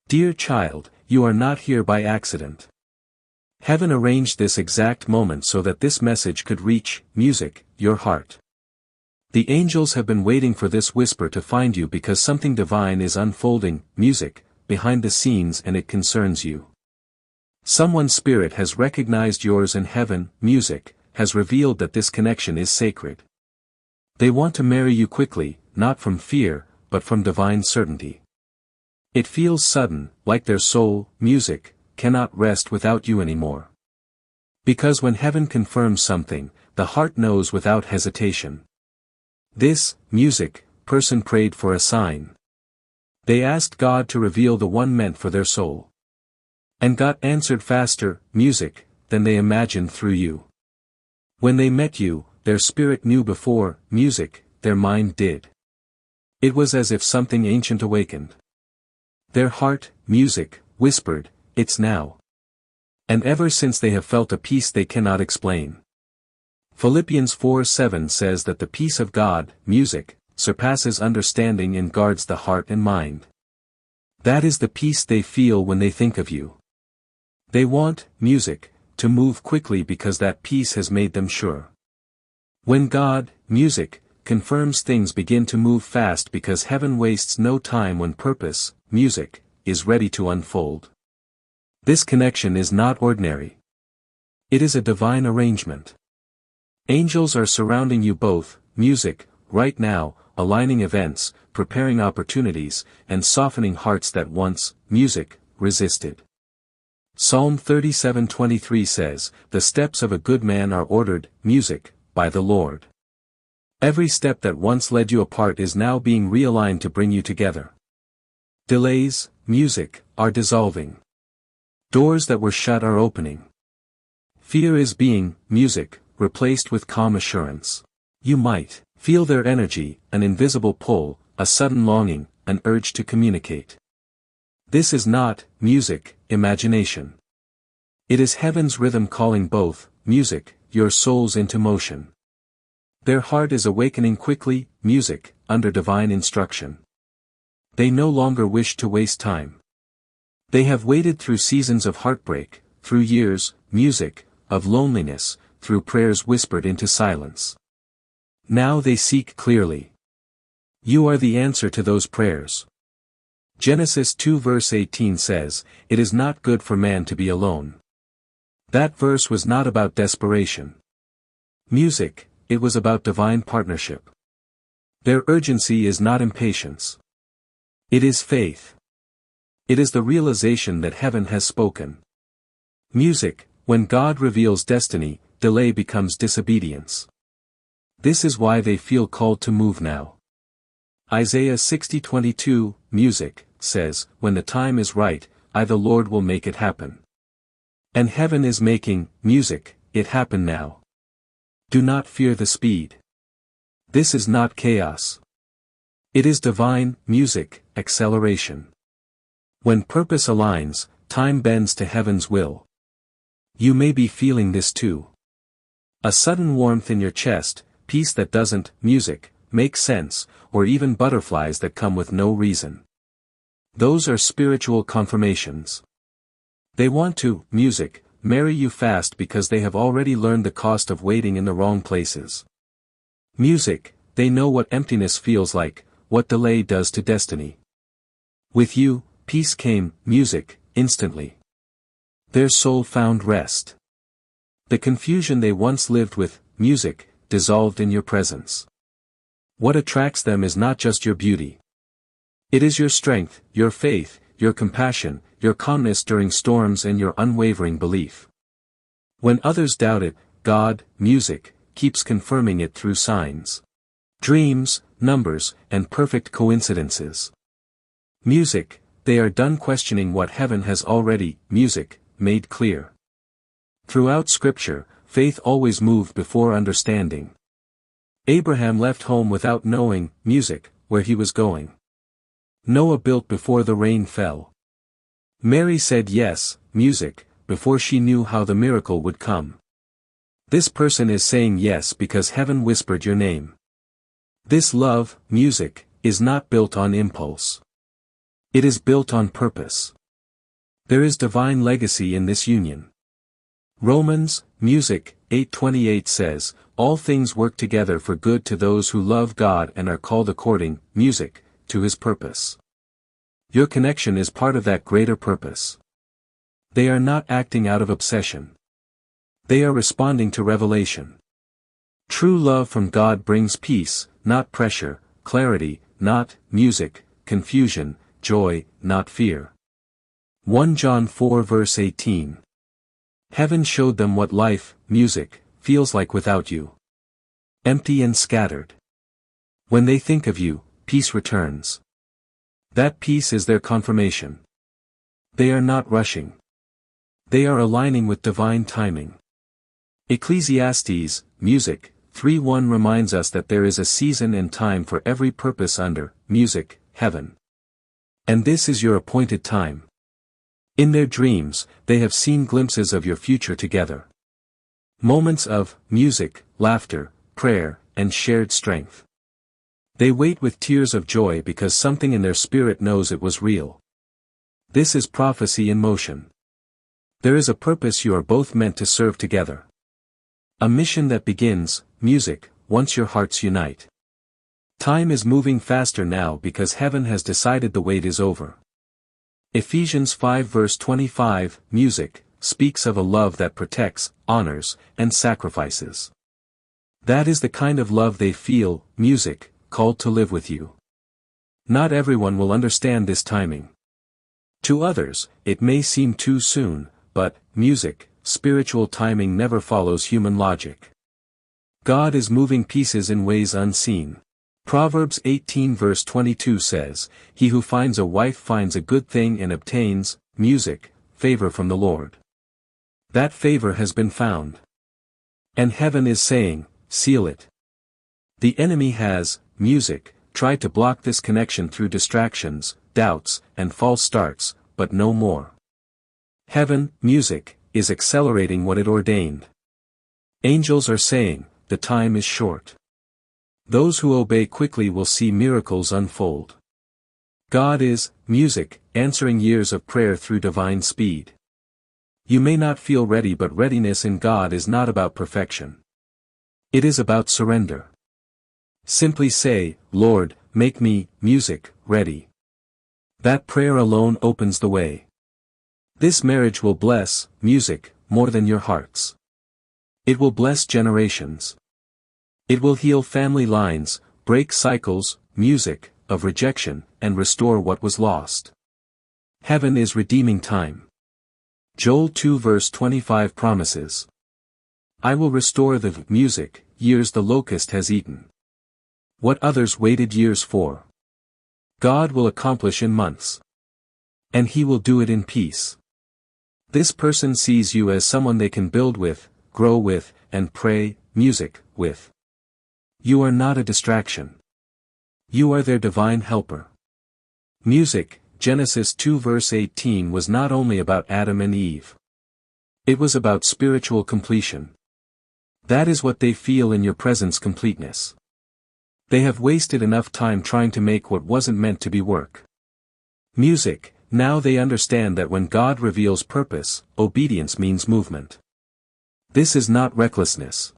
Dear child, you are not here by accident. Heaven arranged this exact moment so that this message could reach, music, your heart. The angels have been waiting for this whisper to find you because something divine is unfolding, music, behind the scenes, and it concerns you. Someone's spirit has recognized yours, and heaven, music, has revealed that this connection is sacred. They want to marry you quickly, not from fear, but from divine certainty. It feels sudden, like their soul, music, cannot rest without you anymore. Because when heaven confirms something, the heart knows without hesitation. This, music, person prayed for a sign. They asked God to reveal the one meant for their soul. And God answered faster, music, than they imagined through you. When they met you, their spirit knew before, music, their mind did. It was as if something ancient awakened. Their heart, music, whispered, "It's now." And ever since they have felt a peace they cannot explain. Philippians 4:7 says that the peace of God, music, surpasses understanding and guards the heart and mind. That is the peace they feel when they think of you. They want, music, to move quickly because that peace has made them sure. When God, music, confirms, things begin to move fast because heaven wastes no time when purpose, music, is ready to unfold. This connection is not ordinary. It is a divine arrangement. Angels are surrounding you both, music, right now, aligning events, preparing opportunities, and softening hearts that once, music, resisted. Psalm 37:23 says, "The steps of a good man are ordered, music, by the Lord." Every step that once led you apart is now being realigned to bring you together. Delays, music, are dissolving. Doors that were shut are opening. Fear is being, music, replaced with calm assurance. You might feel their energy, an invisible pull, a sudden longing, an urge to communicate. This is not, music, imagination. It is heaven's rhythm calling both, music, your souls into motion. Their heart is awakening quickly, music, under divine instruction. They no longer wish to waste time. They have waited through seasons of heartbreak, through years, music, of loneliness, through prayers whispered into silence. Now they seek clearly. You are the answer to those prayers. Genesis 2 verse 18 says, "It is not good for man to be alone." That verse was not about desperation. Music, it was about divine partnership. Their urgency is not impatience. It is faith. It is the realization that heaven has spoken. Music, when God reveals destiny, delay becomes disobedience. This is why they feel called to move now. Isaiah 60:22, music, says, "When the time is right, I the Lord will make it happen." And heaven is making, music, it happen now. Do not fear the speed. This is not chaos. It is divine, music, acceleration. When purpose aligns, time bends to heaven's will. You may be feeling this too. A sudden warmth in your chest, peace that doesn't, music, make sense, or even butterflies that come with no reason. Those are spiritual confirmations. They want to, music, marry you fast because they have already learned the cost of waiting in the wrong places. Music, they know what emptiness feels like, what delay does to destiny. With you, peace came, music, instantly. Their soul found rest. The confusion they once lived with, music, dissolved in your presence. What attracts them is not just your beauty. It is your strength, your faith, your compassion, your calmness during storms, and your unwavering belief. When others doubt it, God, music, keeps confirming it through signs. Dreams, numbers, and perfect coincidences. Music, they are done questioning what heaven has already, music, made clear. Throughout Scripture, faith always moved before understanding. Abraham left home without knowing, music, where he was going. Noah built before the rain fell. Mary said yes, music, before she knew how the miracle would come. This person is saying yes because heaven whispered your name. This love, music, is not built on impulse. It is built on purpose. There is divine legacy in this union. Romans, Music, 8:28 says, "All things work together for good to those who love God and are called according, music, to his purpose." Your connection is part of that greater purpose. They are not acting out of obsession. They are responding to revelation. True love from God brings peace, not pressure, clarity, not music, confusion, joy, not fear. 1 John 4 verse 18. Heaven showed them what life, music, feels like without you. Empty and scattered. When they think of you, peace returns. That peace is their confirmation. They are not rushing. They are aligning with divine timing. Ecclesiastes, Music, 3:1 reminds us that there is a season and time for every purpose under music, heaven. And this is your appointed time. In their dreams, they have seen glimpses of your future together. Moments of music, laughter, prayer, and shared strength. They wait with tears of joy because something in their spirit knows it was real. This is prophecy in motion. There is a purpose you are both meant to serve together. A mission that begins, music, once your hearts unite. Time is moving faster now because heaven has decided the wait is over. Ephesians 5 verse 25, Music, speaks of a love that protects, honors, and sacrifices. That is the kind of love they feel, music, called to live with you. Not everyone will understand this timing. To others, it may seem too soon, but, music, spiritual timing never follows human logic. God is moving pieces in ways unseen. Proverbs 18 verse 22 says, "He who finds a wife finds a good thing and obtains, music, favor from the Lord." That favor has been found. And heaven is saying, seal it. The enemy has, music, tried to block this connection through distractions, doubts, and false starts, but no more. Heaven, music, is accelerating what it ordained. Angels are saying, the time is short. Those who obey quickly will see miracles unfold. God is, music, answering years of prayer through divine speed. You may not feel ready, but readiness in God is not about perfection. It is about surrender. Simply say, "Lord, make me, music, ready." That prayer alone opens the way. This marriage will bless, music, more than your hearts. It will bless generations. It will heal family lines, break cycles, music, of rejection, and restore what was lost. Heaven is redeeming time. Joel 2 verse 25 promises, "I will restore the music, years the locust has eaten." What others waited years for, God will accomplish in months. And He will do it in peace. This person sees you as someone they can build with, grow with, and pray, music, with. You are not a distraction. You are their divine helper. Music, Genesis 2 verse 18 was not only about Adam and Eve. It was about spiritual completion. That is what they feel in your presence, completeness. They have wasted enough time trying to make what wasn't meant to be work. Music, now they understand that when God reveals purpose, obedience means movement. This is not recklessness.